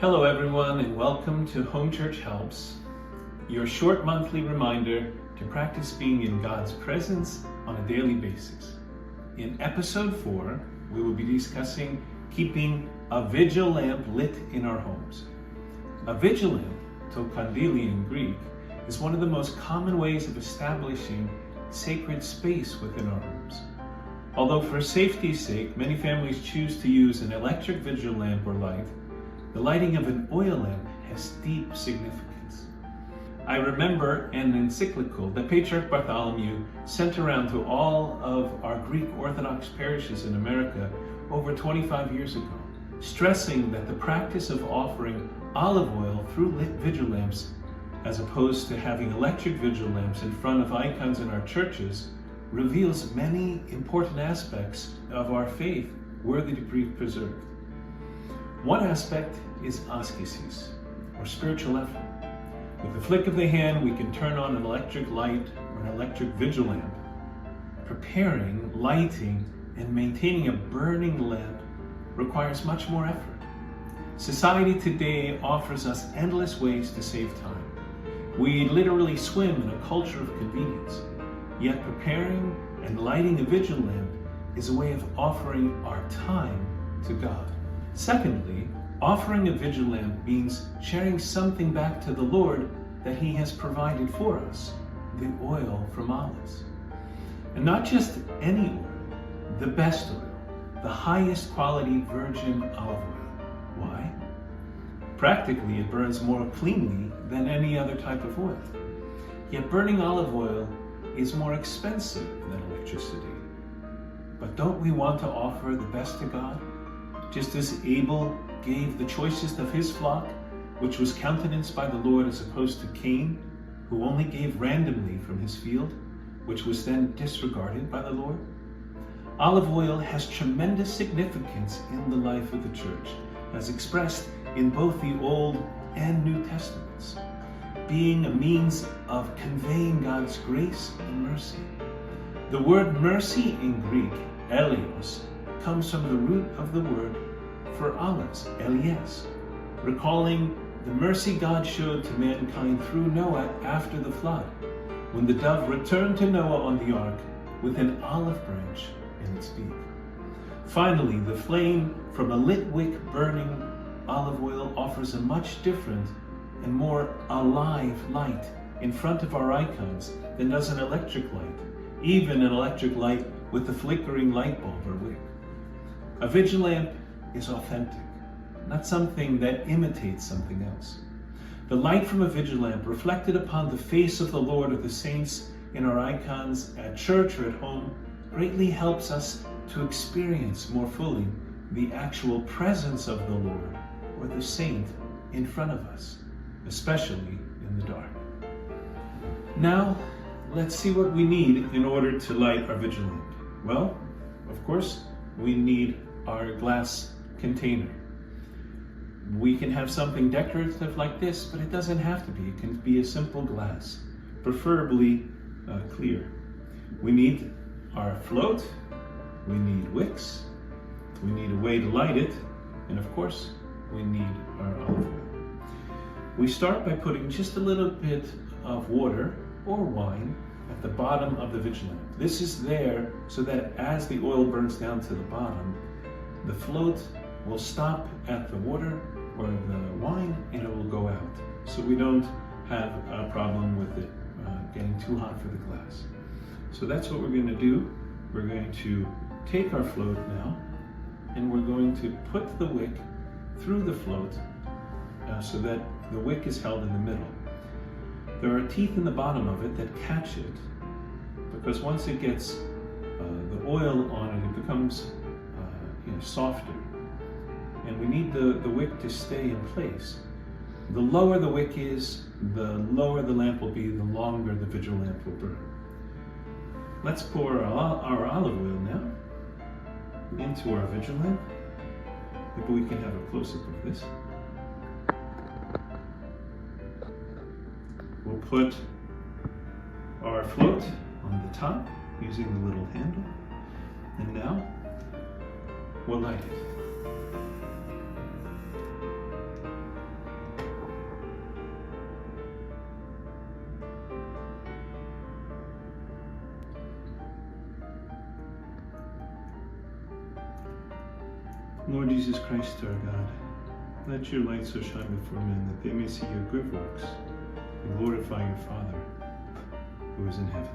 Hello everyone, and welcome to Home Church Helps, your short monthly reminder to practice being in God's presence on a daily basis. In episode 4, we will be discussing keeping a vigil lamp lit in our homes. A vigil lamp, to Kandele in Greek, is one of the most common ways of establishing sacred space within our homes. Although for safety's sake, many families choose to use an electric vigil lamp or light, the lighting of an oil lamp has deep significance. I remember an encyclical that Patriarch Bartholomew sent around to all of our Greek Orthodox parishes in America over 25 years ago, stressing that the practice of offering olive oil through lit vigil lamps, as opposed to having electric vigil lamps in front of icons in our churches, reveals many important aspects of our faith worthy to be preserved. One aspect is ascesis, or spiritual effort. With a flick of the hand, we can turn on an electric light or an electric vigil lamp. Preparing, lighting, and maintaining a burning lamp requires much more effort. Society today offers us endless ways to save time. We literally swim in a culture of convenience. Yet preparing and lighting a vigil lamp is a way of offering our time to God. Secondly, offering a vigil lamp means sharing something back to the Lord that He has provided for us, the oil from olives. And not just any oil, the best oil, the highest quality virgin olive oil. Why? Practically, it burns more cleanly than any other type of oil. Yet burning olive oil is more expensive than electricity. But don't we want to offer the best to God? Just as Abel gave the choicest of his flock, which was countenanced by the Lord, as opposed to Cain, who only gave randomly from his field, which was then disregarded by the Lord. Olive oil has tremendous significance in the life of the church, as expressed in both the Old and New Testaments, being a means of conveying God's grace and mercy. The word mercy in Greek, eleos, comes from the root of the word for olives, elias, recalling the mercy God showed to mankind through Noah after the flood, when the dove returned to Noah on the ark with an olive branch in its beak. Finally, the flame from a lit wick burning olive oil offers a much different and more alive light in front of our icons than does an electric light, even an electric light with a flickering light bulb or wick. A vigil lamp is authentic, not something that imitates something else. The light from a vigil lamp reflected upon the face of the Lord or the saints in our icons at church or at home greatly helps us to experience more fully the actual presence of the Lord or the saint in front of us, especially in the dark. Now, let's see what we need in order to light our vigil lamp. Well, of course, we need our glass container. We can have something decorative like this, but it doesn't have to be. It can be a simple glass, preferably clear. We need our float, we need wicks, we need a way to light it, and of course, we need our olive oil. We start by putting just a little bit of water or wine at the bottom of the vigil lamp. This is there so that as the oil burns down to the bottom, the float will stop at the water or the wine and it will go out. So we don't have a problem with it getting too hot for the glass. So that's what we're going to do. We're going to take our float now and we're going to put the wick through the float so that the wick is held in the middle. There are teeth in the bottom of it that catch it, because once it gets the oil on it, it becomes softer. And we need the wick to stay in place. The lower the wick is, the lower the lamp will be, the longer the vigil lamp will burn. Let's pour our olive oil now into our vigil lamp. Maybe we can have a close-up of this. We'll put our float on the top using the little handle, and now we'll light it. Lord Jesus Christ, our God, let your light so shine before men that they may see your good works and glorify your Father who is in heaven.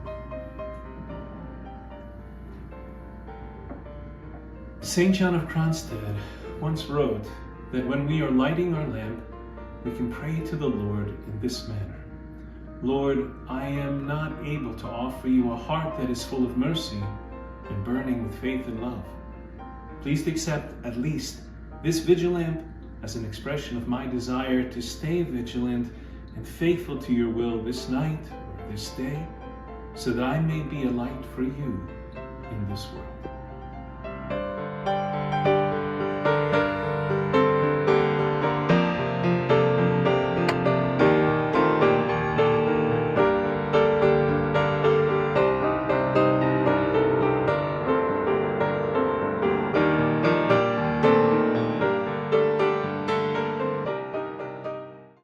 St. John of Kronstadt once wrote that when we are lighting our lamp, we can pray to the Lord in this manner. Lord, I am not able to offer you a heart that is full of mercy and burning with faith and love. Please accept at least this vigil lamp as an expression of my desire to stay vigilant and faithful to your will this night or this day, so that I may be a light for you in this world.